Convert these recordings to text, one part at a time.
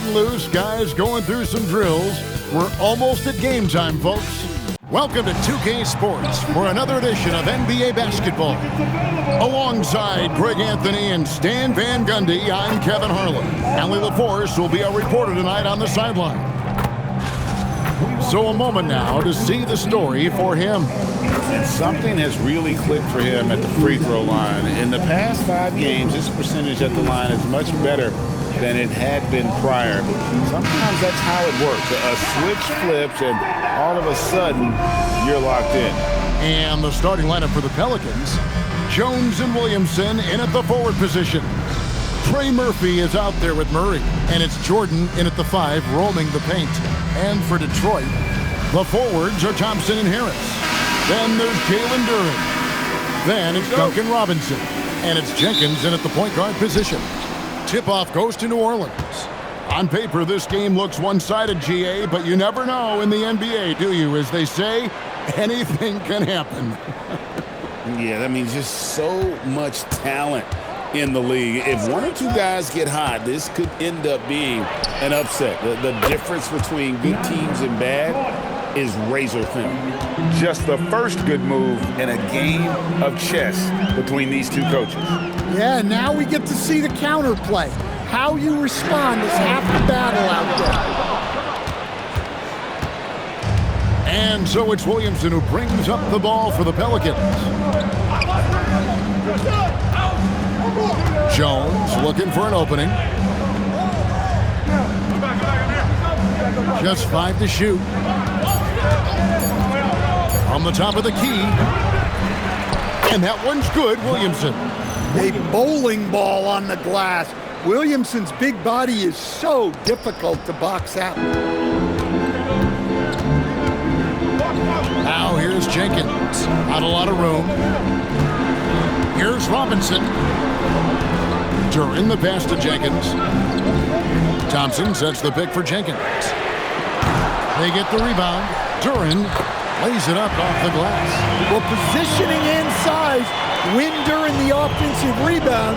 letting loose, guys going through some drills. We're almost at game time, folks. Welcome to 2K Sports for another edition of NBA basketball. Alongside Greg Anthony and Stan Van Gundy, I'm Kevin Harlan. Allie LaForce will be our reporter tonight on the sideline. So a moment now to see the story for him. And something has really clicked for him at the free throw line. In the past 5 games, his percentage at the line is much better than it had been prior. Sometimes that's how it works. A switch flips and all of a sudden you're locked in. And the starting lineup for the Pelicans, Jones and Williamson in at the forward position. Trey Murphy is out there with Murray, and it's Jordan in at the 5 roaming the paint. And for Detroit, the forwards are Thompson and Harris. Then there's Jalen Duren. Then it's Duncan Robinson. And it's Jenkins in at the point guard position. Tip-off goes to New Orleans. On paper, this game looks one-sided, GA, but you never know in the NBA, do you? As they say, anything can happen. Yeah, that means just so much talent in the league. If one or two guys get hot, this could end up being an upset. The difference between good teams and bad is razor thin. Just the first good move in a game of chess between these two coaches. Yeah, now we get to see the counterplay. How you respond is half the battle out there. And so it's Williamson who brings up the ball for the Pelicans. Jones looking for an opening. Just 5 to shoot. From the top of the key. And that one's good, Williamson. A bowling ball on the glass. Williamson's big body is so difficult to box out. Now here's Jenkins. Not a lot of room. Here's Robinson. Duren the pass to Jenkins. Thompson sets the pick for Jenkins. They get the rebound. Duren lays it up off the glass. Well, positioning and size win Duren the offensive rebound,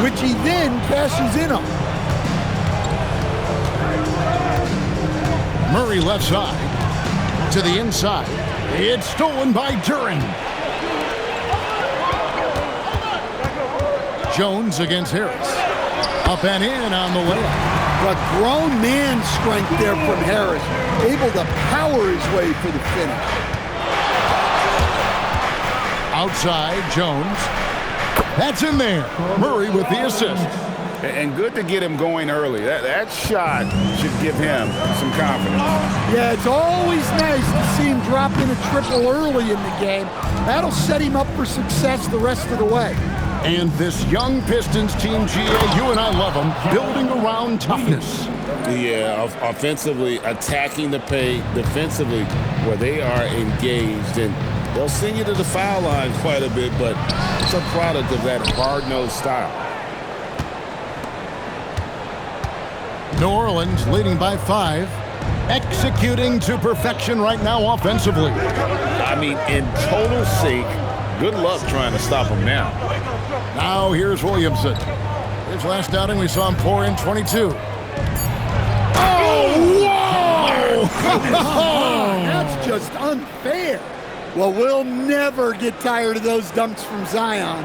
which he then cashes in on. Murray left side to the inside. It's stolen by Duren. Jones against Harris. Up and in on the layup. But grown man strength there from Harris, able to power his way for the finish. Outside, Jones. That's in there. Murray with the assist. And good to get him going early. That shot should give him some confidence. Yeah, it's always nice to see him drop in a triple early in the game. That'll set him up for success the rest of the way. And this young Pistons team, GA, you and I love them, building around toughness. Yeah, offensively, attacking the paint, defensively, where they are engaged. And they'll send you to the foul line quite a bit, but it's a product of that hard-nosed style. New Orleans leading by 5, executing to perfection right now offensively. I mean, in total sync. Good luck trying to stop him now. Now here's Williamson. His last outing, we saw him pour in 22. Oh, whoa! That's just unfair. Well, we'll never get tired of those dunks from Zion.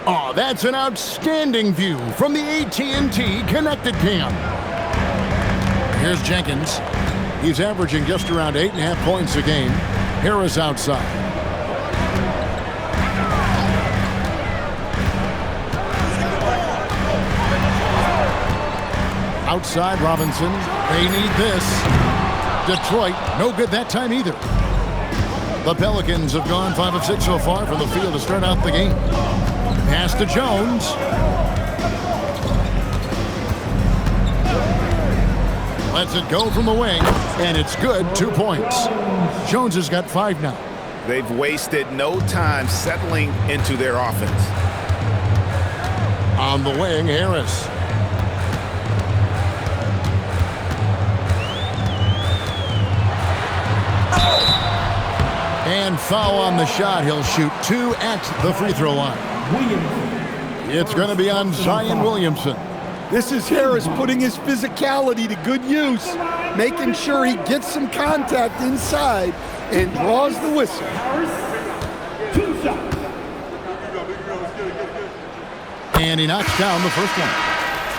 Oh, that's an outstanding view from the AT&T Connected Cam. Here's Jenkins. He's averaging just around 8.5 points a game. Harris outside. Outside Robinson. They need this. Detroit, no good that time either. The Pelicans have gone 5 of 6 so far from the field to start out the game. Pass to Jones. Lets it go from the wing, and it's good, 2 points. Jones has got 5 now. They've wasted no time settling into their offense. On the wing, Harris. And foul on the shot. He'll shoot 2 at the free throw line. It's going to be on Zion Williamson. This is Harris putting his physicality to good use, making sure he gets some contact inside and draws the whistle. And he knocks down the first one.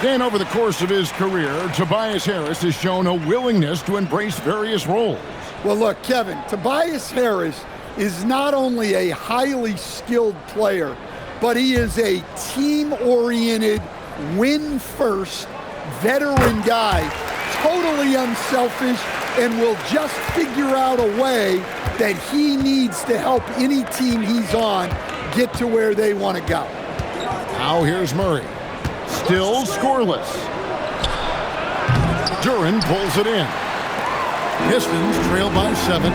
Then over the course of his career, Tobias Harris has shown a willingness to embrace various roles. Well, look, Kevin, Tobias Harris is not only a highly skilled player, but he is a team-oriented, win-first, veteran guy, totally unselfish, and will just figure out a way that he needs to help any team he's on get to where they want to go. Now here's Murray. Still scoreless. Duren pulls it in. Pistons trail by 7.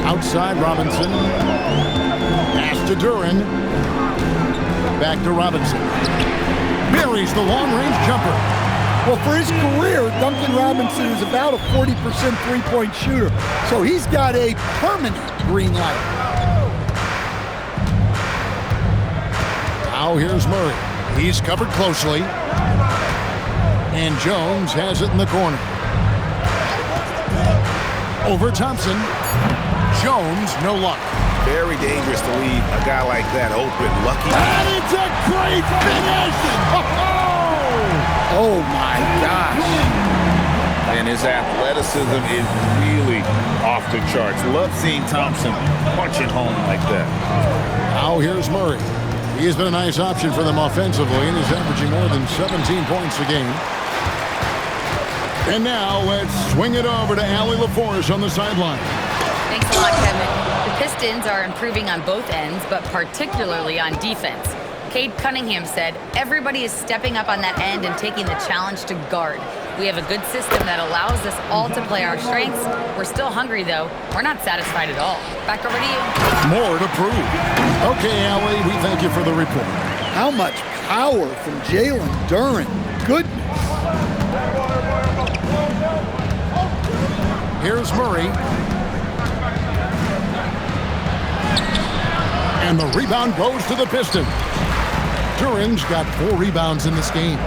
Outside Robinson. Pass to Duren. Back to Robinson. Buries the long-range jumper. Well, for his career, Duncan Robinson is about a 40% three-point shooter, so he's got a permanent green light. Now here's Murray. He's covered closely. And Jones has it in the corner. Over Thompson. Jones, no luck. Very dangerous to leave a guy like that open. Lucky. And it's a great finish! Oh my gosh. And his athleticism is really off the charts. Love seeing Thompson punching home like that. Now here's Murray. He has been a nice option for them offensively and is averaging more than 17 points a game. And now let's swing it over to Allie LaForce on the sideline. Thanks a lot, Kevin. The Pistons are improving on both ends, but particularly on defense. Cade Cunningham said, everybody is stepping up on that end and taking the challenge to guard. We have a good system that allows us all to play our strengths. We're still hungry, though. We're not satisfied at all. Back over to you. More to prove. Okay, Allie, we thank you for the report. How much power from Jalen Duren. Goodness. Here's Murray. And the rebound goes to the Pistons. Duren's got 4 rebounds in this game.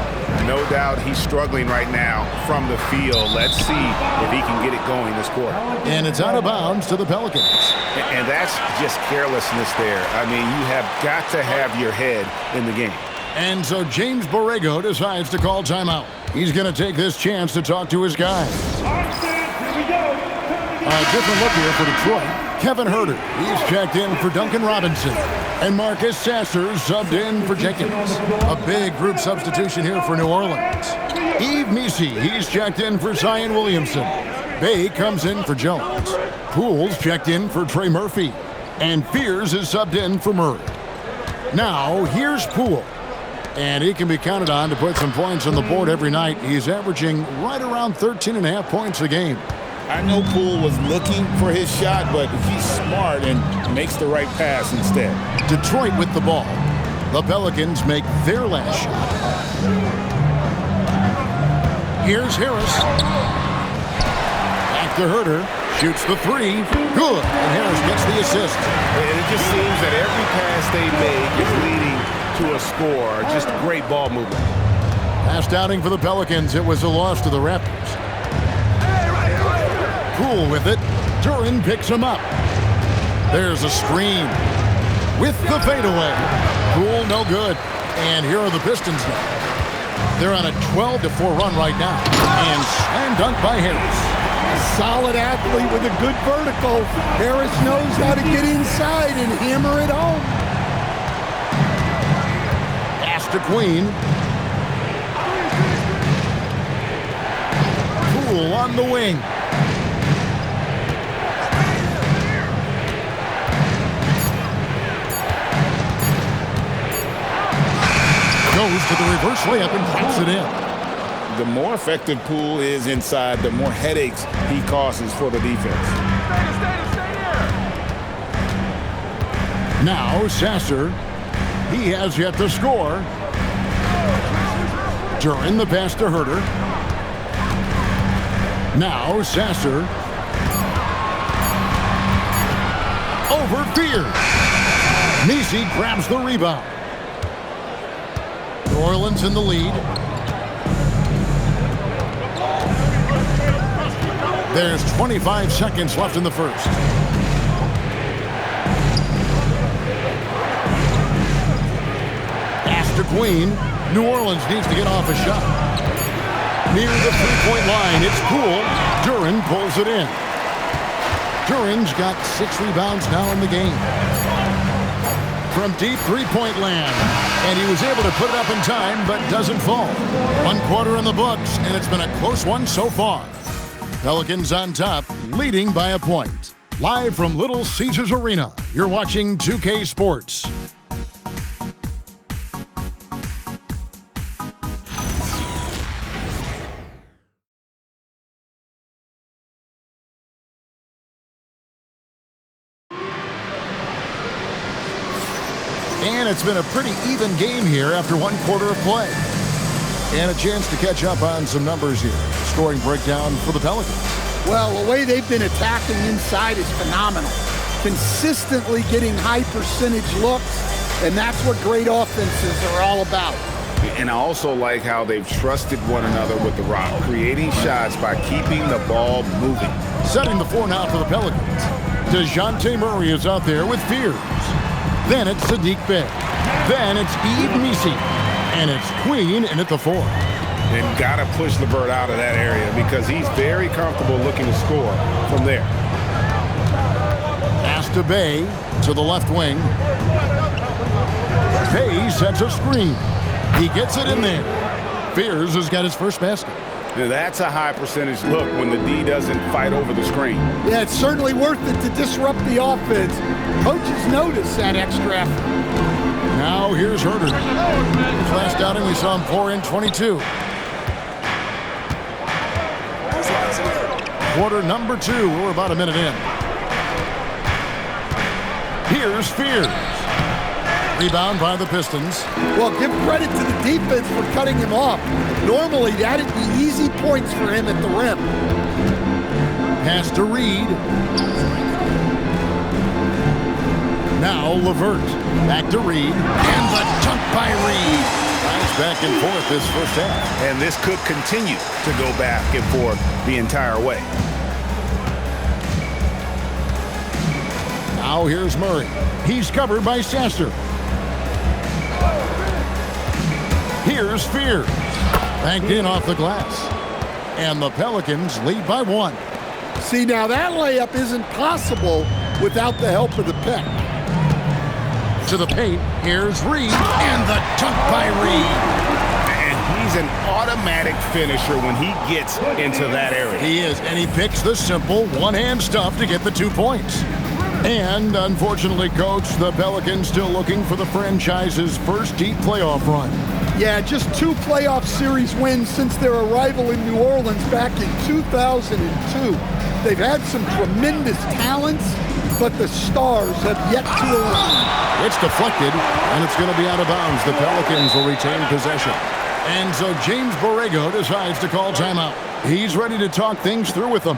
No doubt he's struggling right now from the field. Let's see if he can get it going this quarter. And it's out of bounds to the Pelicans. And that's just carelessness there. I mean, you have got to have your head in the game. And so James Borrego decides to call timeout. He's going to take this chance to talk to his guys. A different look here for Detroit. Kevin Huerter, he's checked in for Duncan Robinson. And Marcus Sasser subbed in for Jenkins. A big group substitution here for New Orleans. Yves Missi, he's checked in for Zion Williamson. Bay comes in for Jones. Poole's checked in for Trey Murphy. And Fears is subbed in for Murray. Now, here's Poole. And he can be counted on to put some points on the board every night. He's averaging right around 13.5 points a game. I know Poole was looking for his shot, but he's smart and makes the right pass instead. Detroit with the ball. The Pelicans make their last shot. Here's Harris. Back to Huerter. Shoots the 3. Good. And Harris gets the assist. And it just seems that every pass they make is leading to a score. Just great ball movement. Last outing for the Pelicans. It was a loss to the Raptors. Poole with it. Duren picks him up. There's a screen. With the fadeaway. Poole no good. And here are the Pistons now. They're on a 12-4 run right now. And slam dunk by Harris. A solid athlete with a good vertical. Harris knows how to get inside and hammer it home. Pass to Queen. Poole on the wing. Goes to the reverse layup and puts it in. The more effective Poole is inside, the more headaches he causes for the defense. Now Sasser, he has yet to score. Duren the pass to Huerter. Now Sasser. Over Fears. Missi grabs the rebound. New Orleans in the lead. There's 25 seconds left in the first. Pass to Queen. New Orleans needs to get off a shot. Near the three-point line, it's Poole. Duren pulls it in. Duren's got 6 rebounds now in the game. From deep three-point land. And he was able to put it up in time, but doesn't fall. 1 quarter in the books, and it's been a close one so far. Pelicans on top, leading by a point. Live from Little Caesars Arena, you're watching 2K Sports. And it's been a pretty even game here after 1 quarter of play. And a chance to catch up on some numbers here. Scoring breakdown for the Pelicans. Well, the way they've been attacking inside is phenomenal. Consistently getting high percentage looks, and that's what great offenses are all about. And I also like how they've trusted one another with the rock, creating shots by keeping the ball moving. Setting the floor now for the Pelicans. DeJounte Murray is out there with Fears. Then it's Saddiq Bey. Then it's Yves Missi. And it's Queen in at the 4. And got to push LeVert out of that area because he's very comfortable looking to score from there. Pass to Bey to the left wing. Bey sets a screen. He gets it in there. Fears has got his first basket. Now that's a high percentage look when the D doesn't fight over the screen. Yeah, it's certainly worth it to disrupt the offense. Coaches notice that extra effort. Now here's Herder. His last outing we saw him pour in 22. Quarter number 2. We're about a minute in. Here's Fears. Rebound by the Pistons. Well, give credit to the defense for cutting him off. Normally, that'd be easy points for him at the rim. Pass to Reed. Now LeVert. Back to Reed. And the dunk by Reed. Nice back and forth this first half. And this could continue to go back and forth the entire way. Now here's Murray. He's covered by Sasser. Here's Fears. Banked in off the glass. And the Pelicans lead by 1. See, now that layup isn't possible without the help of the pick. To the paint, here's Reed. And the dunk by Reed. And he's an automatic finisher when he gets into that area. He is, and he picks the simple one-hand stuff to get the 2 points. And unfortunately, Coach, the Pelicans still looking for the franchise's first deep playoff run. Yeah, just 2 playoff series wins since their arrival in New Orleans back in 2002. They've had some tremendous talents, but the stars have yet to arrive. It's deflected, and it's going to be out of bounds. The Pelicans will retain possession. And so James Borrego decides to call timeout. He's ready to talk things through with them.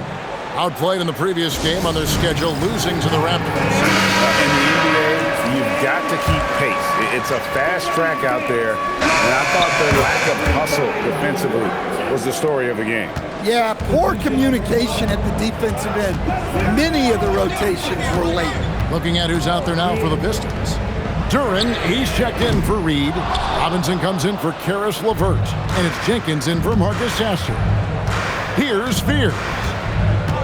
Outplayed in the previous game on their schedule, losing to the Raptors. In the NBA, you've got to keep pace. It's a fast track out there, and I thought their lack of hustle defensively was the story of the game. Yeah, poor communication at the defensive end. Many of the rotations were late. Looking at who's out there now for the Pistons. Duren, he's checked in for Reed. Robinson comes in for Caris LeVert. And it's Jenkins in for Marcus Sasser. Here's Fears.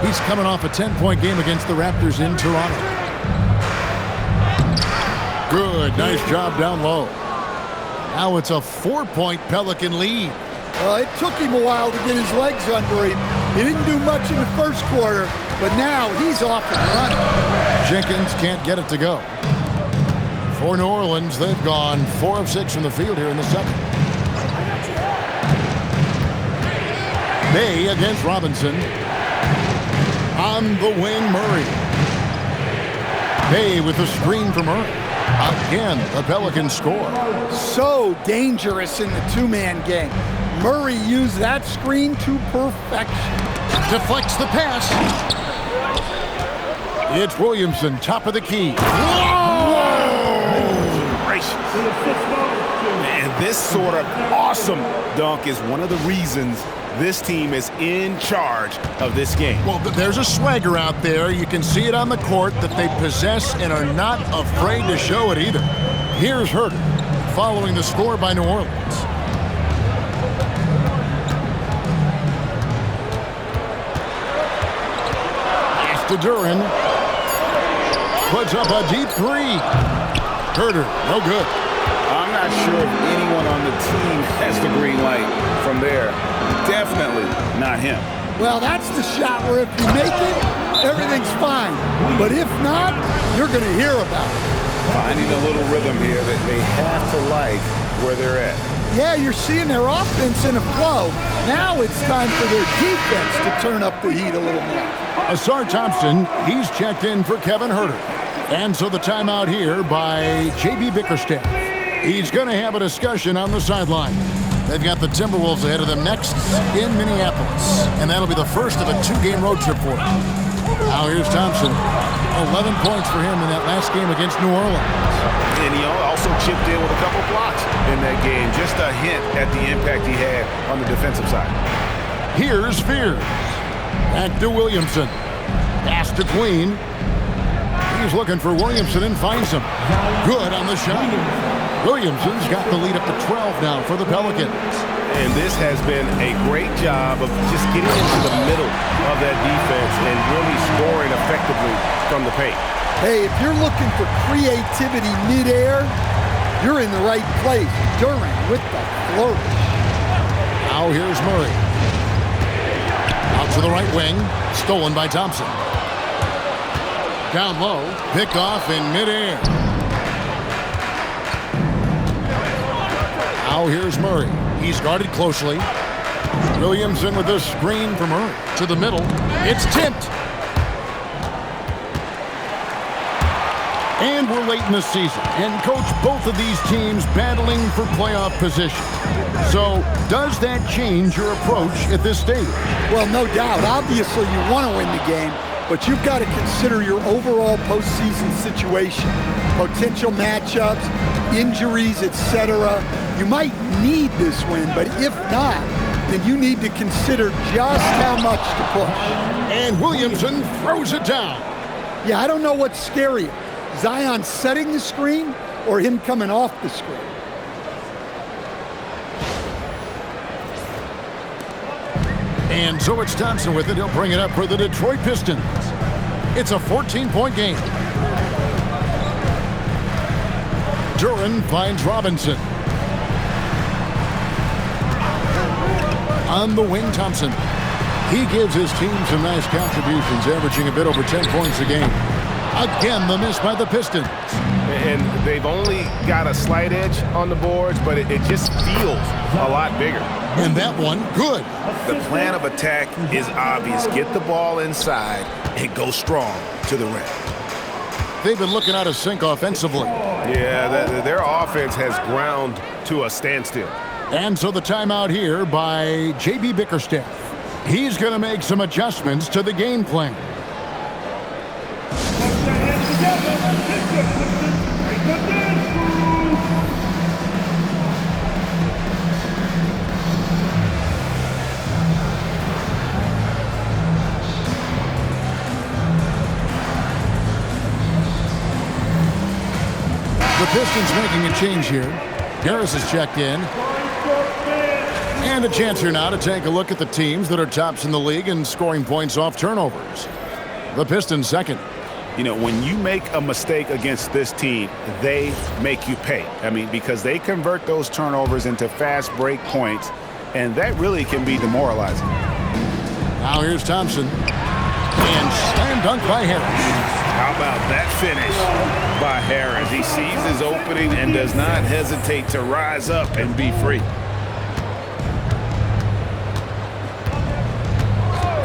He's coming off a 10-point game against the Raptors in Toronto. Good, nice job down low. Now it's a 4-point Pelican lead. Well, it took him a while to get his legs under him. He didn't do much in the first quarter, but now he's off and running. Jenkins can't get it to go. For New Orleans, they've gone 4 of 6 from the field here in the second. Bey against Robinson. On the wing, Murray. Bey with a screen from Murray. Again, the Pelicans score. So dangerous in the 2-man game. Murray used that screen to perfection. Deflects the pass. It's Williamson, top of the key. Whoa! Gracious. And this sort of awesome dunk is one of the reasons this team is in charge of this game. Well, there's a swagger out there. You can see it on the court that they possess and are not afraid to show it either. Here's Huerter following the score by New Orleans. To Duren. Puts up a deep three. Huerter, no good. I'm not sure if anyone on the team has the green light from there. Definitely not him. Well, that's the shot where if you make it, everything's fine. But if not, you're going to hear about it. Finding a little rhythm here that they have to like where they're at. Yeah, you're seeing their offense in a flow. Now it's time for their defense to turn up the heat a little more. Asar Thompson, he's checked in for Kevin Huerter. And so the timeout here by J.B. Bickerstaff. He's going to have a discussion on the sideline. They've got the Timberwolves ahead of them next in Minneapolis. And that'll be the first of a 2-game road trip for them. Now here's Thompson. 11 points for him in that last game against New Orleans. And he also chipped in with a couple blocks in that game. Just a hint at the impact he had on the defensive side. Here's Fears. Back to Williamson. Pass to Queen. He's looking for Williamson and finds him. Good on the shot. Williamson's got the lead up to 12 now for the Pelicans. And this has been a great job of just getting into the middle of that defense and really scoring effectively from the paint. Hey, if you're looking for creativity midair, you're in the right place. Duren with the flourish. Now here's Murray. Out to the right wing. Stolen by Thompson. Down low. Picked off in midair. Now here's Murray. He's guarded closely. Williamson with the screen from Murray. To the middle. It's tipped. And we're late in the season. And, Coach, both of these teams battling for playoff position. So, does that change your approach at this stage? Well, no doubt. Obviously, you want to win the game, but you've got to consider your overall postseason situation. Potential matchups, injuries, etc. You might need this win, but if not, then you need to consider just how much to push. And Williamson throws it down. Yeah, I don't know what's scarier. Zion setting the screen or him coming off the screen? And so it's Thompson with it. He'll bring it up for the Detroit Pistons. It's a 14-point game. Duren finds Robinson. On the wing, Thompson. He gives his team some nice contributions, averaging a bit over 10 points a game. Again, the miss by the Pistons. And they've only got a slight edge on the boards, but it just feels a lot bigger. And that one, good. The plan of attack is obvious. Get the ball inside and go strong to the rim. They've been looking out of sync offensively. Yeah, their offense has ground to a standstill. And so the timeout here by J.B. Bickerstaff. He's going to make some adjustments to the game plan. The Pistons making a change here. Harris is checked in. And a chance here now to take a look at the teams that are tops in the league in scoring points off turnovers. The Pistons second. You know, when you make a mistake against this team, they make you pay. I mean, because they convert those turnovers into fast break points, and that really can be demoralizing. Now here's Thompson. And slam dunk by Harris. How about that finish by Harris? He sees his opening and does not hesitate to rise up and be free.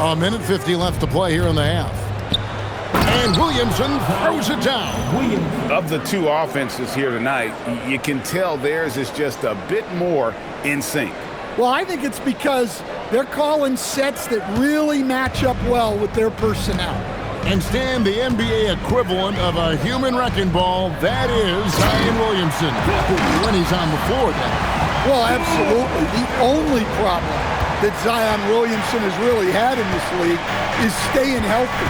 A minute 50 left to play here in the half. And Williamson throws it down. Of the two offenses here tonight, you can tell theirs is just a bit more in sync. Well, I think it's because they're calling sets that really match up well with their personnel. And Stan, the NBA equivalent of a human wrecking ball, that is Zion Williamson. When he's on the floor, then. Well, absolutely. The only problem that Zion Williamson has really had in this league is staying healthy.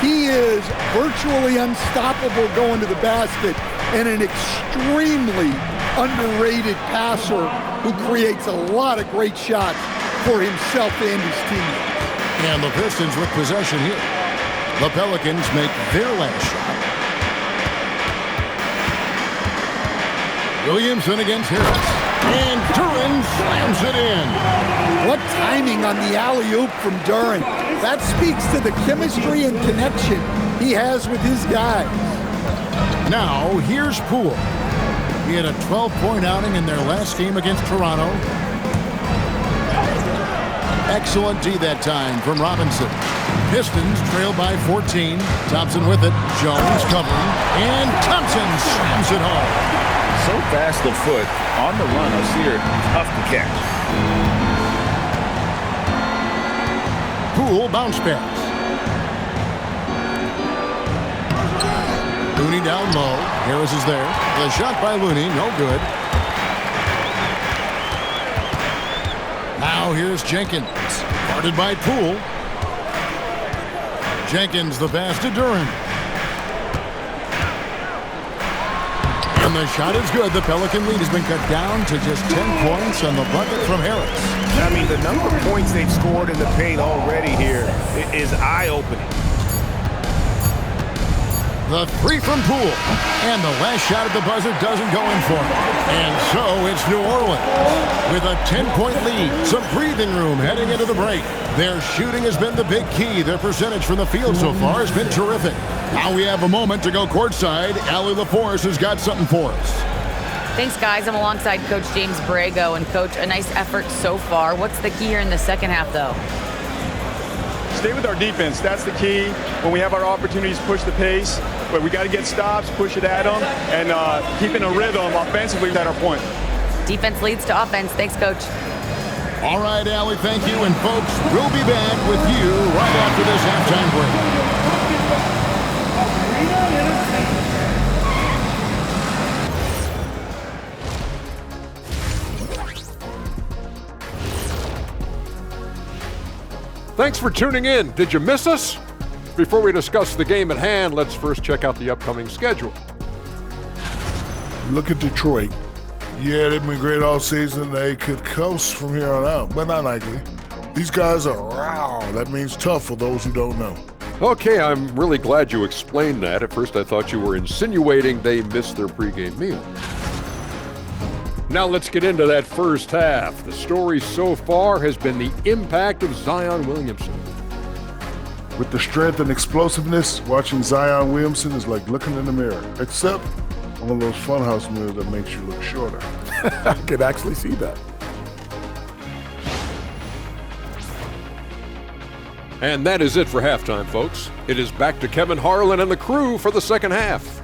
He is virtually unstoppable going to the basket and an extremely underrated passer who creates a lot of great shots for himself and his teammates. And the Pistons with possession here. The Pelicans make their last shot. Williamson against Harris. And Duren slams it in. What timing on the alley-oop from Duren. That speaks to the chemistry and connection he has with his guys. Now, here's Poole. He had a 12-point outing in their last game against Toronto. Excellent D that time from Robinson. Pistons trail by 14. Thompson with it. Jones covering. And Thompson slams it home. So fast of foot on the run. Osir, tough to catch. Poole bounce pass. Looney down low. Harris is there. The shot by Looney, no good. Now here's Jenkins. Guarded by Poole. Jenkins the pass to Duren. And the shot is good. The Pelican lead has been cut down to just 10 points on the bucket from Harris. I mean, the number of points they've scored in the paint already here is eye-opening. The three from Poole. And the last shot at the buzzer doesn't go in for him. And so it's New Orleans with a 10-point lead. Some breathing room heading into the break. Their shooting has been the big key. Their percentage from the field so far has been terrific. Now we have a moment to go courtside. Allie LaForce has got something for us. Thanks, guys. I'm alongside Coach James Borrego. And, Coach, a nice effort so far. What's the key here in the second half, though? Stay with our defense. That's the key. When we have our opportunities, push the pace. But we got to get stops, push it at them, and keeping a rhythm offensively at our point. Defense leads to offense. Thanks, Coach. All right, Allie, thank you. And, folks, we'll be back with you right after this halftime break. Thanks for tuning in. Did you miss us? Before we discuss the game at hand, let's first check out the upcoming schedule. Look at Detroit. Yeah, they've been great all season. They could coast from here on out, but not likely. These guys are raw. That means tough for those who don't know. Okay, I'm really glad you explained that. At first I thought you were insinuating they missed their pregame meal. Now let's get into that first half. The story so far has been the impact of Zion Williamson. With the strength and explosiveness, watching Zion Williamson is like looking in the mirror, except one of those funhouse mirrors that makes you look shorter. I could actually see that. And that is it for halftime, folks. It is back to Kevin Harlan and the crew for the second half.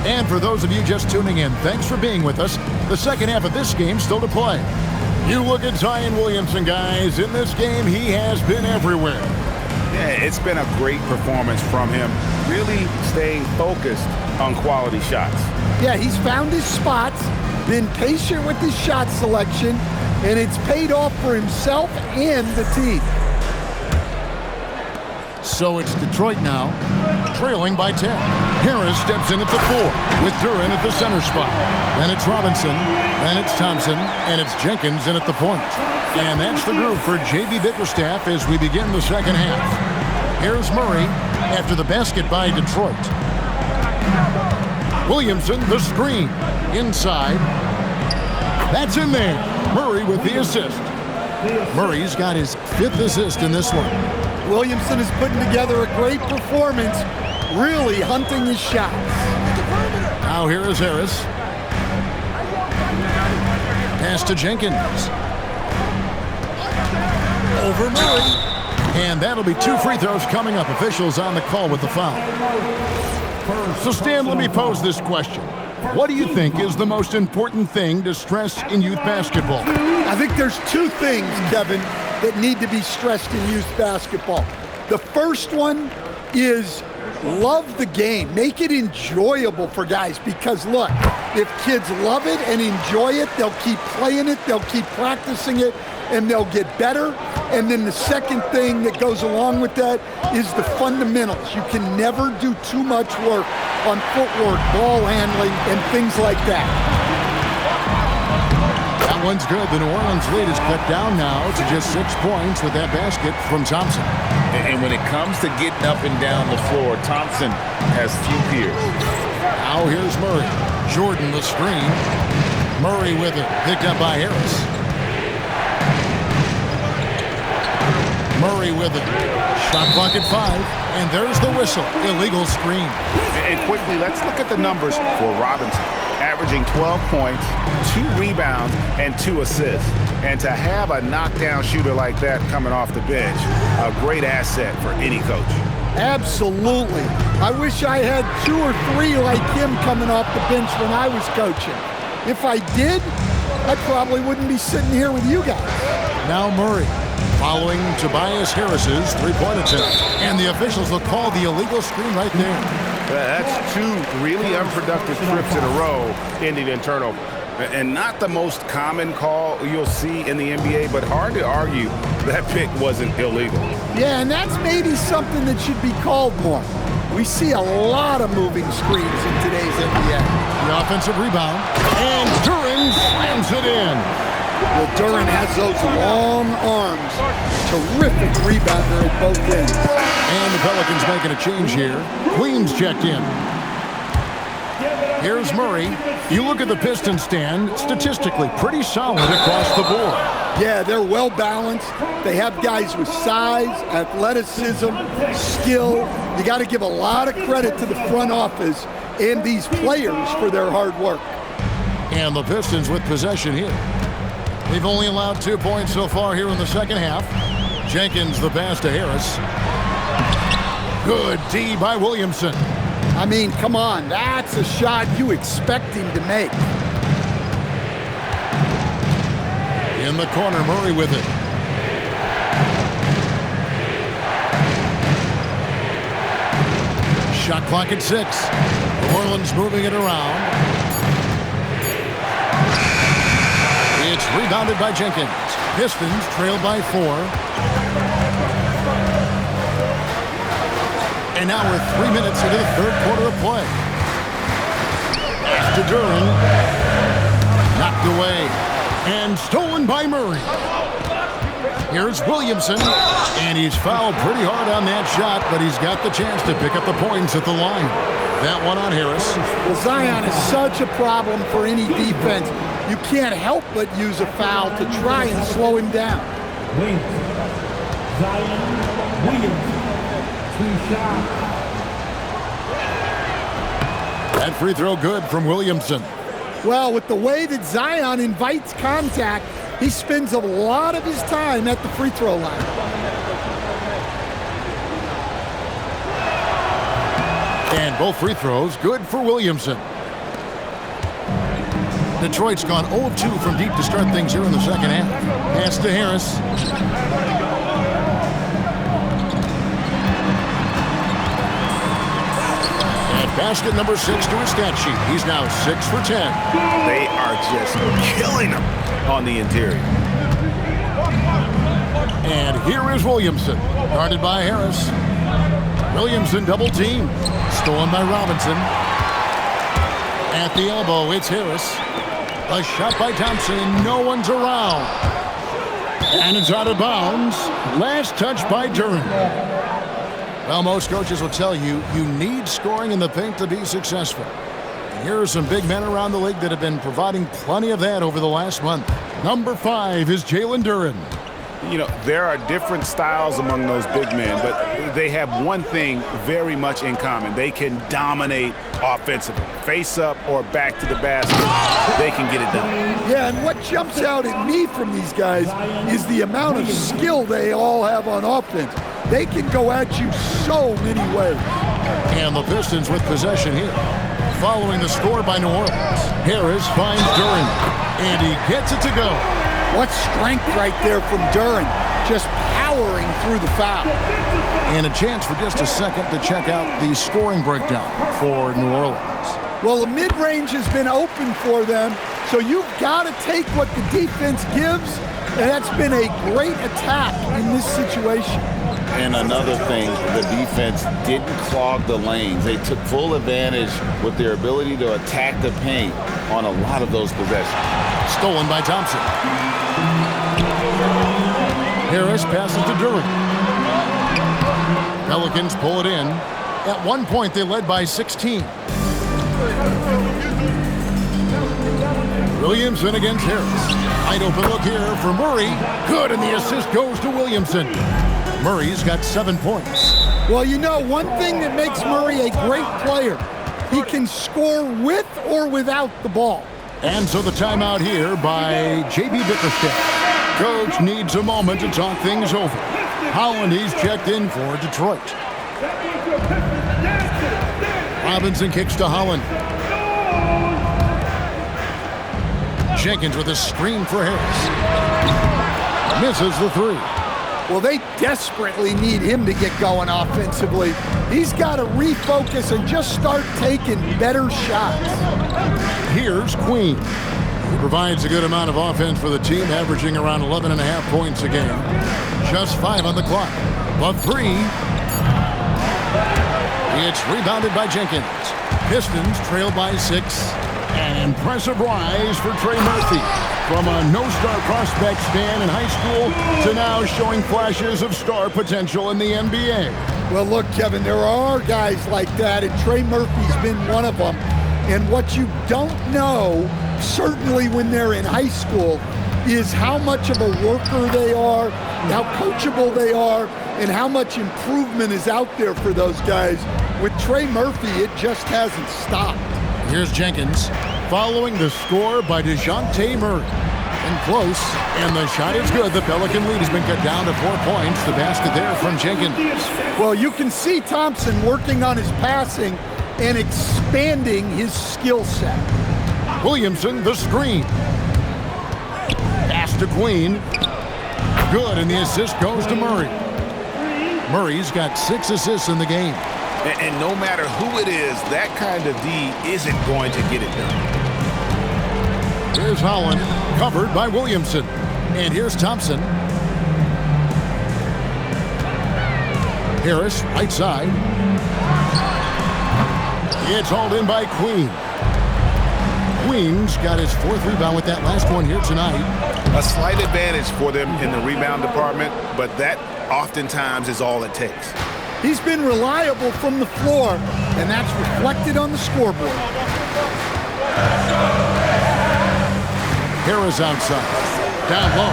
And for those of you just tuning in, thanks for being with us. The second half of this game still to play. You look at Zion Williamson, guys. In this game, he has been everywhere. Yeah, it's been a great performance from him. Really staying focused on quality shots. Yeah, he's found his spots, been patient with his shot selection, and it's paid off for himself and the team. So it's Detroit now, trailing by 10. Harris steps in at the 4, with Duren at the center spot. Then it's Robinson, then it's Thompson, and it's Jenkins in at the point. And that's the group for J.B. Bickerstaff as we begin the second half. Here's Murray after the basket by Detroit. Williamson, the screen, inside. That's in there. Murray with the assist. Murray's got his 5th assist in this one. Williamson is putting together a great performance, really hunting his shots. Now here is Harris. Pass to Jenkins. Over Murray. And that'll be 2 free throws coming up. Officials on the call with the foul. So Stan, let me pose this question. What do you think is the most important thing to stress in youth basketball? I think there's two things, Kevin, that need to be stressed in youth basketball. The first one is love the game. Make it enjoyable for guys, because look, if kids love it and enjoy it, they'll keep playing it, they'll keep practicing it, and they'll get better. And then the second thing that goes along with that is the fundamentals. You can never do too much work on footwork, ball handling, and things like that. That one's good. The New Orleans lead is cut down now to just 6 points with that basket from Thompson. And when it comes to getting up and down the floor, Thompson has few peers. Now here's Murray. Jordan the screen. Murray with it. Picked up by Harris. Murray with it. Shot clock at 5. And there's the whistle. Illegal screen. And quickly, let's look at the numbers for Robinson. Averaging 12 points, 2 rebounds, and 2 assists. And to have a knockdown shooter like that coming off the bench, a great asset for any coach. Absolutely. I wish I had 2 or 3 like him coming off the bench when I was coaching. If I did, I probably wouldn't be sitting here with you guys. Now Murray, following Tobias Harris's three-point attempt. And the officials will call the illegal screen right there. That's 2 really unproductive trips in a row ending in turnover. And not the most common call you'll see in the NBA, but hard to argue that pick wasn't illegal. Yeah, and that's maybe something that should be called more. We see a lot of moving screens in today's NBA. The offensive rebound, and Duren slams it in. Well, Duren has those long arms. Terrific rebounder at both ends. And the Pelicans making a change here. Queens checked in. Here's Murray. You look at the Pistons stand, statistically pretty solid across the board. Yeah, they're well balanced. They have guys with size, athleticism, skill. You got to give a lot of credit to the front office and these players for their hard work. And the Pistons with possession here. They've only allowed 2 points so far here in the second half. Jenkins the pass to Harris. Good D by Williamson. I mean, come on, that's a shot you expect him to make. In the corner, Murray with it. Shot clock at 6. New Orleans moving it around. It's rebounded by Jenkins. Pistons trailed by 4. And now we're 3 minutes into the third quarter of play. Pass to Duren. Knocked away. And stolen by Murray. Here's Williamson. And he's fouled pretty hard on that shot, but he's got the chance to pick up the points at the line. That one on Harris. Well, Zion is such a problem for any defense. You can't help but use a foul to try and slow him down. Zion Williamson. That free throw good from Williamson. Well, with the way that Zion invites contact, he spends a lot of his time at the free throw line. And both free throws good for Williamson. Detroit's gone 0 of 2 from deep to start things here in the second half. Pass to Harris. Basket number 6 to his stat sheet. He's now 6 for 10. They are just killing him on the interior. And here is Williamson, guarded by Harris. Williamson double team. Stolen by Robinson. At the elbow, it's Harris. A shot by Thompson, and no one's around. And it's out of bounds. Last touch by Duren. Well, most coaches will tell you, you need scoring in the paint to be successful. And here are some big men around the league that have been providing plenty of that over the last month. Number 5 is Jalen Duren. You know, there are different styles among those big men, but they have one thing very much in common. They can dominate offensively. Face up or back to the basket, they can get it done. Yeah, and what jumps out at me from these guys is the amount of skill they all have on offense. They can go at you so many ways. And the Pistons with possession here. Following the score by New Orleans, Harris finds Duren, and he gets it to go. What strength right there from Duren, just powering through the foul. And a chance for just a second to check out the scoring breakdown for New Orleans. Well, the mid-range has been open for them, so you've got to take what the defense gives, and that's been a great attack in this situation. And another thing, the defense didn't clog the lanes. They took full advantage with their ability to attack the paint on a lot of those possessions. Stolen by Thompson. Harris passes to Duren. Pelicans pull it in. At one point, they led by 16. Williamson against Harris. Wide open look here for Murray. Good, and the assist goes to Williamson. Murray's got 7 points. Well, you know, one thing that makes Murray a great player, he can score with or without the ball. And so the timeout here by J.B. Bickerstaff. Coach needs a moment to talk things over. Holland, he's checked in for Detroit. Robinson kicks to Holland. Jenkins with a screen for Harris. Misses the three. Well, they desperately need him to get going offensively. He's got to refocus and just start taking better shots. Here's Queen. He provides a good amount of offense for the team, averaging around 11.5 points a game. Just 5 on the clock. But 3. It's rebounded by Jenkins. Pistons trail by 6. An impressive rise for Trey Murphy. From a no-star prospect stand in high school to now showing flashes of star potential in the NBA. Well, look, Kevin, there are guys like that, and Trey Murphy's been one of them. And what you don't know, certainly when they're in high school, is how much of a worker they are, how coachable they are, and how much improvement is out there for those guys. With Trey Murphy, it just hasn't stopped. Here's Jenkins, following the score by DeJounte Murray. And close, and the shot is good. The Pelican lead has been cut down to 4 points. The basket there from Jenkins. Well, you can see Thompson working on his passing and expanding his skill set. Williamson, the screen. Pass to Queen. Good, and the assist goes to Murray. Murray's got 6 assists in the game. And no matter who it is, that kind of D isn't going to get it done. Here's Holland, covered by Williamson. And here's Thompson. Harris, right side. It's hauled in by Queen. Queen's got his 4th rebound with that last one here tonight. A slight advantage for them in the rebound department, but that oftentimes is all it takes. He's been reliable from the floor, and that's reflected on the scoreboard. Harris outside. Down low.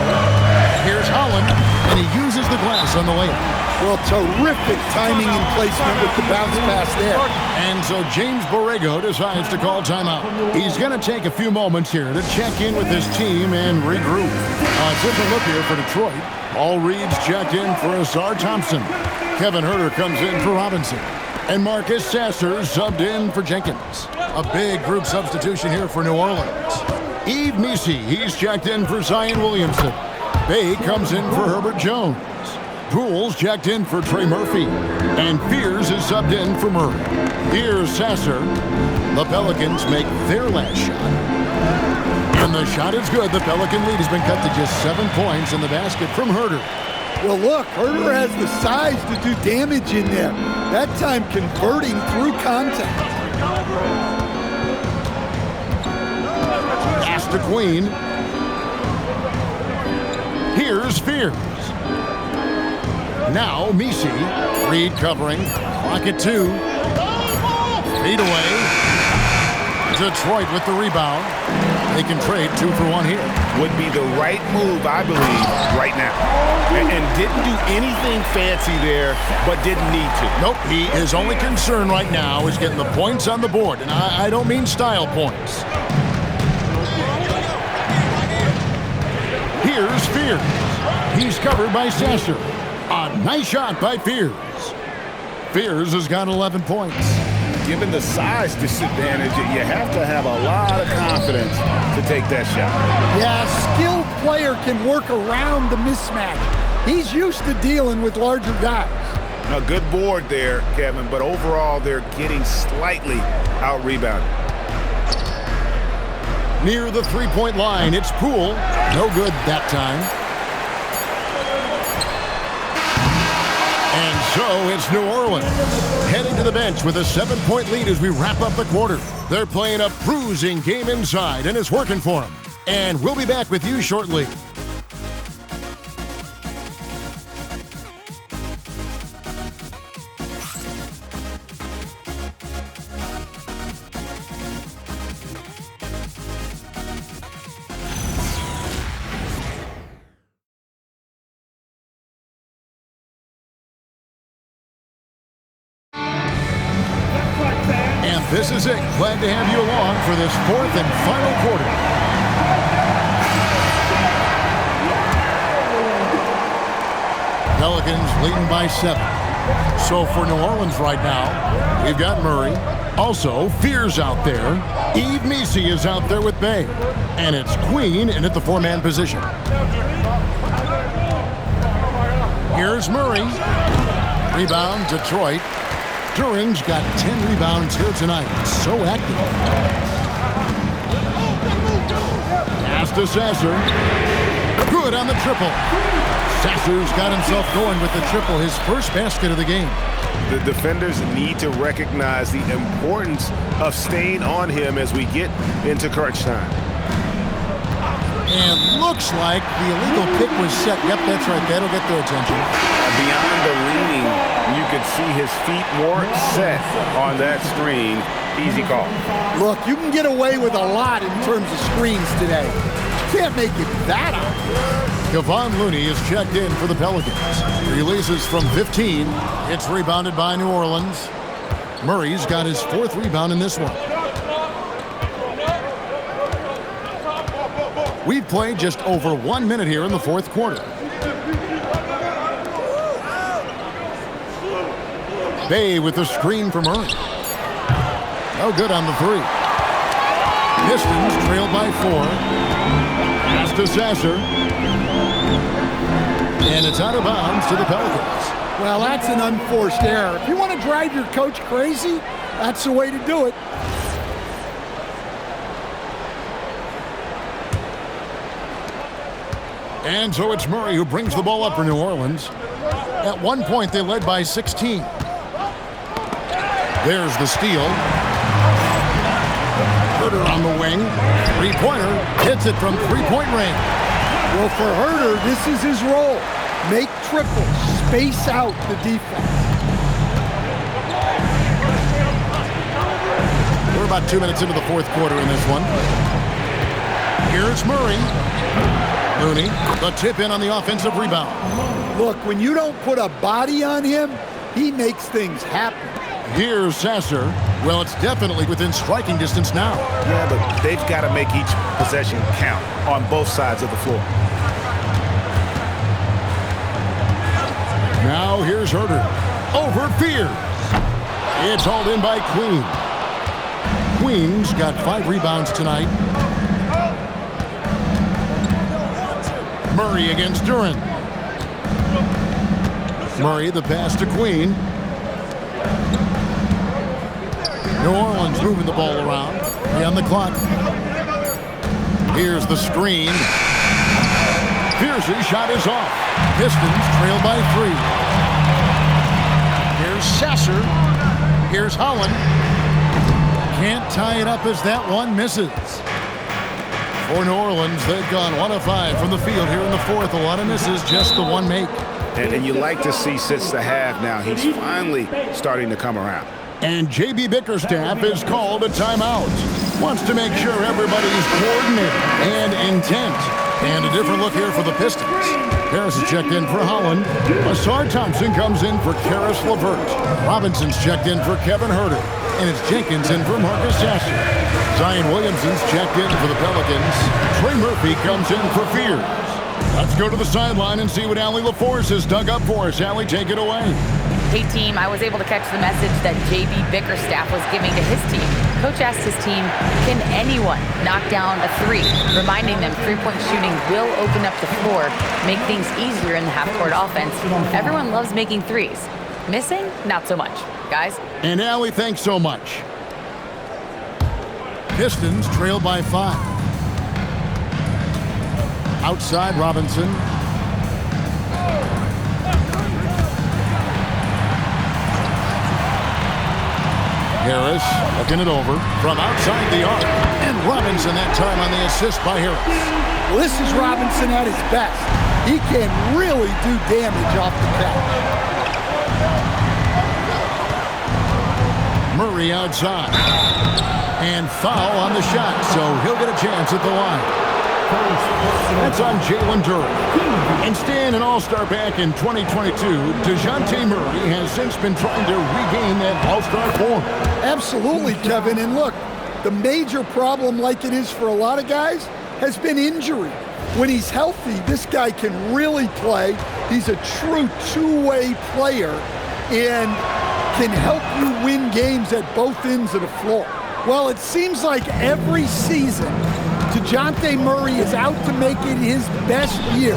Here's Holland, and he uses the glass on the layup. Well, terrific timing and placement with the bounce pass there. And so James Borrego decides to call timeout. He's going to take a few moments here to check in with his team and regroup. Different look here for Detroit. All Reed's checked in for Ausar Thompson. Kevin Huerter comes in for Robinson. And Marcus Sasser subbed in for Jenkins. A big group substitution here for New Orleans. Yves Missi, he's checked in for Zion Williamson. Bay comes in for Herbert Jones. Poole's checked in for Trey Murphy. And Fears is subbed in for Murray. Here's Sasser. The Pelicans make their last shot. And the shot is good. The Pelican lead has been cut to just 7 points in the basket from Huerter. Well, look, Huerter has the size to do damage in there. That time converting through contact. Pass to Queen. Here's Fears. Now Missi. Reed covering. Clock at 2. Feed away. Detroit with the rebound. They can trade 2 for 1 here. Would be the right move, I believe, right now. And didn't do anything fancy there, but didn't need to. Nope, his only concern right now is getting the points on the board. And I don't mean style points. Here's Fears. He's covered by Sasser. A nice shot by Fears. Fears has got 11 points. Given the size disadvantage, you have to have a lot of confidence to take that shot. Yeah, skilled player can work around the mismatch. He's used to dealing with larger guys. A good board there, Kevin, but overall they're getting slightly out-rebounded. Near the three-point line, it's Poole. No good that time. And so it's New Orleans heading to the bench with a 7-point lead as we wrap up the quarter. They're playing a bruising game inside, and it's working for them. And we'll be back with you shortly. This is it. Glad to have you along for this fourth and final quarter. Pelicans leading by 7. So for New Orleans right now, we've got Murray. Also, Fears out there. Yves Missi is out there with Bay. And it's Queen in at the 4-man position. Here's Murray. Rebound, Detroit. During's got 10 rebounds here tonight. So active. Pass to Sasser. Good on the triple. Sasser's got himself going with the triple, his first basket of the game. The defenders need to recognize the importance of staying on him as we get into crunch time. And looks like the illegal pick was set. Yep, that's right. That'll get their attention. Beyond the leaning, you could see his feet weren't set on that screen. Easy call. Look, you can get away with a lot in terms of screens today. You can't make it that obvious. Kevon Looney is checked in for the Pelicans. Releases from 15. It's rebounded by New Orleans. Murray's got his 4th rebound in this one. We've played just over 1 minute here in the 4th quarter. Bay with the screen for Murray. No good on the 3. Pistons trailed by 4. Pass to Sasser. And it's out of bounds to the Pelicans. Well, that's an unforced error. If you want to drive your coach crazy, that's the way to do it. And so it's Murray who brings the ball up for New Orleans. At one point, they led by 16. There's the steal. Herter on the wing. Three-pointer. Hits it from three-point range. Well, for Herter, this is his role. Make triples. Space out the defense. We're about 2 minutes into the 4th quarter in this one. Here's Murray. Looney, the tip in on the offensive rebound. Look, when you don't put a body on him, he makes things happen. Here's Sasser. Well, it's definitely within striking distance now. Yeah, but they've got to make each possession count on both sides of the floor. Now here's Herter. Over Fears. It's hauled in by Queen. Queen's got 5 rebounds tonight. Murray against Duren. Murray, the pass to Queen. New Orleans moving the ball around. 3 on the clock. Here's the screen. Fierce's shot is off. Pistons trail by 3. Here's Sasser. Here's Holland. Can't tie it up as that one misses. For New Orleans, they've gone 1 of 5 from the field here in the 4th. A lot of misses, just the one make. And you like to see since the half now, he's finally starting to come around. And J.B. Bickerstaff is called a timeout. Wants to make sure everybody's coordinated and intent. And a different look here for the Pistons. Harris is checked in for Holland. Ausar Thompson comes in for Karis LeVert. Robinson's checked in for Kevin Herter. And it's Jenkins in for Marcus Sasser. Zion Williamson's checked in for the Pelicans. Trey Murphy comes in for Fears. Let's go to the sideline and see what Allie LaForce has dug up for us. Allie, take it away. Hey, team, I was able to catch the message that J.B. Bickerstaff was giving to his team. Coach asked his team, can anyone knock down a three? Reminding them three-point shooting will open up the floor, make things easier in the half-court offense. Everyone loves making threes. Missing? Not so much. Guys? And Allie, thanks so much. Pistons trail by 5. Outside, Robinson. Harris looking it over from outside the arc. And Robinson that time on the assist by Harris. Well, this is Robinson at his best. He can really do damage off the catch. Murray outside. And foul on the shot, so he'll get a chance at the line. That's on Jalen Duren. And staying an all-star back in 2022, DeJounte Murray has since been trying to regain that all-star form. Absolutely, Kevin. And look, the major problem, like it is for a lot of guys, has been injury. When he's healthy, this guy can really play. He's a true two-way player and can help you win games at both ends of the floor. Well, it seems like every season, DeJounte Murray is out to make it his best year.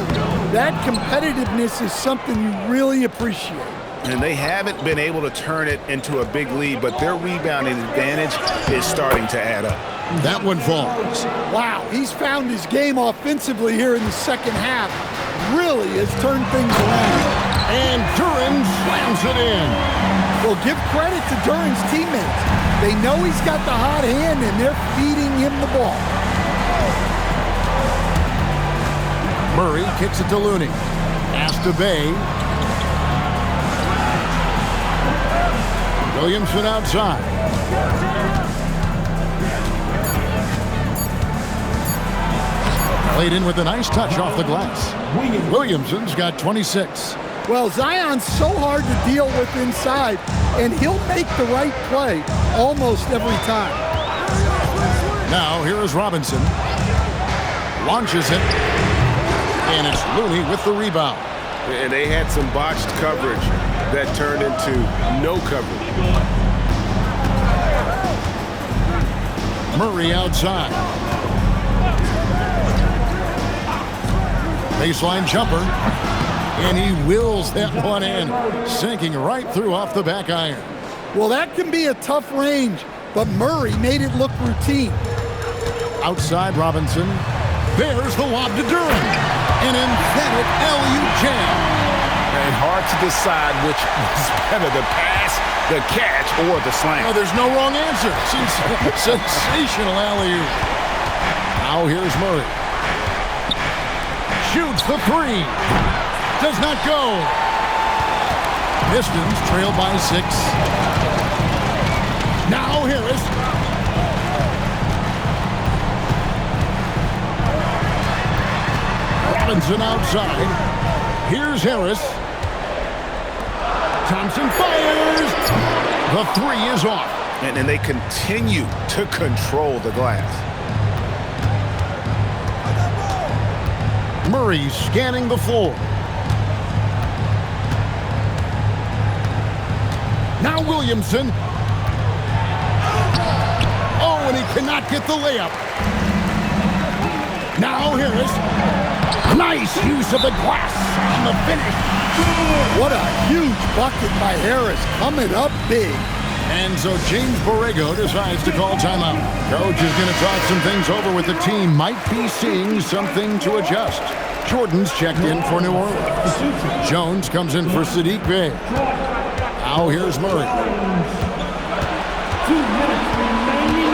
That competitiveness is something you really appreciate. And they haven't been able to turn it into a big lead, but their rebounding advantage is starting to add up. That one falls. Wow, he's found his game offensively here in the second half. Really has turned things around. And Duren slams it in. Well, give credit to Duren's teammates. They know he's got the hot hand, and they're feeding him the ball. Murray kicks it to Looney. Pass to Bay. Williamson outside. Played in with a nice touch off the glass. Williamson's got 26. Well, Zion's so hard to deal with inside, and he'll make the right play almost every time. Now, here is Robinson. Launches it. And it's Looney with the rebound. And they had some botched coverage that turned into no coverage. Murray outside. Baseline jumper. And he wills that one in, sinking right through off the back iron. Well, that can be a tough range, but Murray made it look routine. Outside Robinson. There's the lob to Duren. An emphatic alley-oop jam. And hard to decide which was better, the pass, the catch, or the slam. No, there's no wrong answer. Sensational alley-oop. Now here's Murray. Shoots the three. Does not go. Pistons trail by 6. Now Harris. Robinson outside. Here's Harris. Thompson fires. The three is off. And they continue to control the glass. Murray scanning the floor. Now Williamson. Oh, and he cannot get the layup. Now Harris. Nice use of the glass on the finish. What a huge bucket by Harris, coming up big. And so James Borrego decides to call timeout. Coach is going to talk some things over with the team. Might be seeing something to adjust. Jordan's checked in for New Orleans. Jones comes in for Saddiq Bey. Now here's Murray.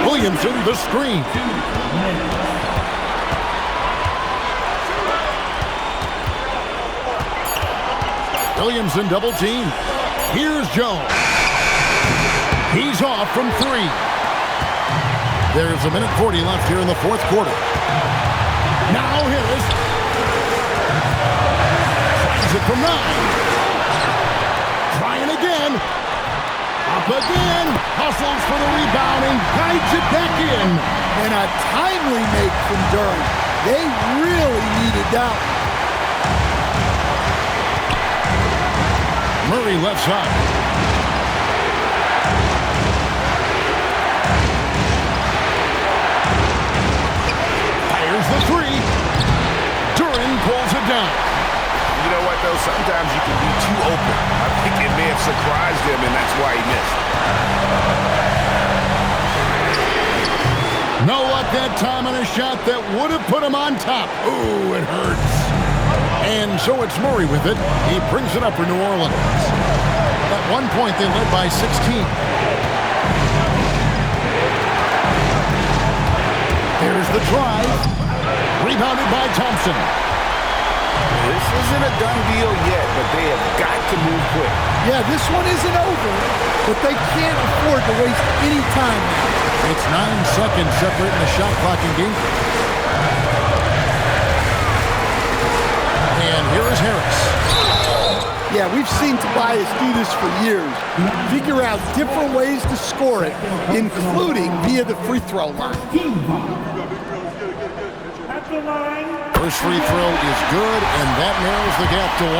Williamson, the screen. Williamson double team. Here's Jones. He's off from 3. There's 1:40 left here in the fourth quarter. Now Harris. Tries it from 9. Trying again. Up again. Hustles for the rebound and guides it back in. And a timely make from Duren. They really needed that. Murray left side. Here's the three. Duren pulls it down. You know what, though? Sometimes you can be too open. I think it may have surprised him, and that's why he missed. No luck that time on a shot that would have put him on top. Ooh, it hurts. And so it's Murray with it. He brings it up for New Orleans. At one point, they led by 16. Here's the drive. Rebounded by Thompson. This isn't a done deal yet, but they have got to move quick. Yeah, this one isn't over, but they can't afford to waste any time. It's 9 seconds separating the shot clock and game. And here is Harris. Yeah, we've seen Tobias do this for years. Figure out different ways to score it, including via the free throw line. First free throw is good, and that narrows the gap to 1.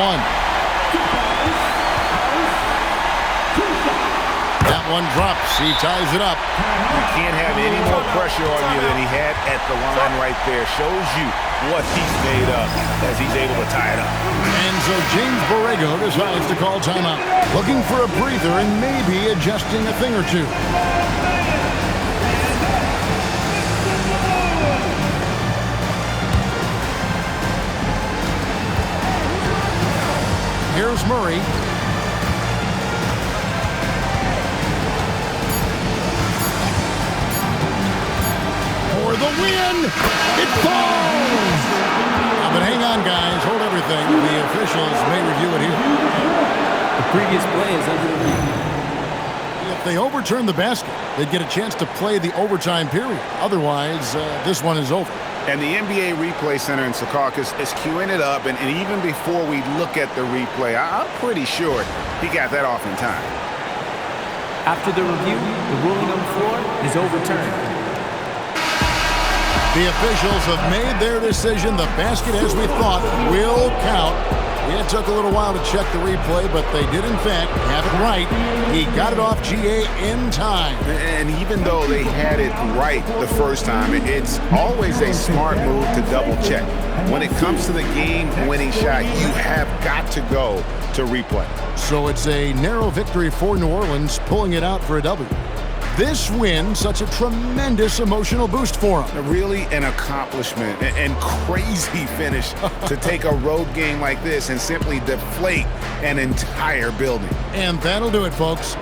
That one drops. He ties it up. You can't have any more pressure on you than he had at the line right there. Shows you what he's made of as he's able to tie it up. And so James Borrego decides to call timeout, looking for a breather and maybe adjusting a thing or two. Here's Murray. For the win! It falls! But hang on, guys. Hold everything. The officials may review it here. The previous play is under review. If they overturn the basket, they'd get a chance to play the overtime period. Otherwise, this one is over. And the NBA Replay Center in Secaucus is queuing it up, and even before we look at the replay, I'm pretty sure he got that off in time. After the review, the ruling on the floor is overturned. The officials have made their decision. The basket, as we thought, will count. It took a little while to check the replay, but they did, in fact, have it right. He got it off GA in time. And even though they had it right the first time, it's always a smart move to double check. When it comes to the game-winning shot, you have got to go to replay. So it's a narrow victory for New Orleans, pulling it out for a W. This win, such a tremendous emotional boost for them. Really an accomplishment and crazy finish to take a road game like this and simply deflate an entire building. And that'll do it, folks.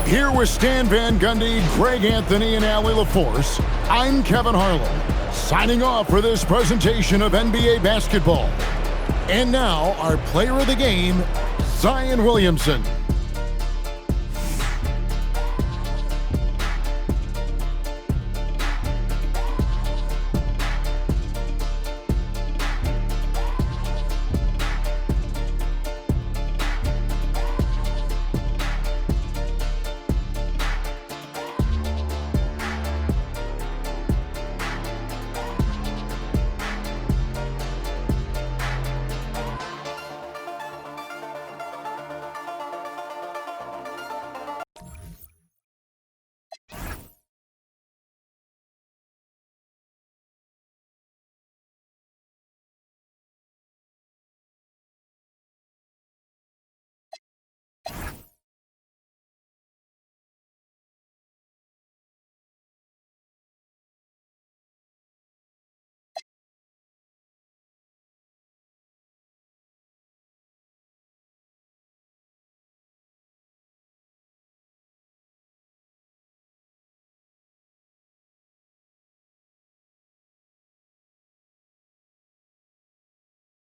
Here with Stan Van Gundy, Greg Anthony, and Allie LaForce, I'm Kevin Harlan, signing off for this presentation of NBA basketball. And now, our player of the game, Zion Williamson.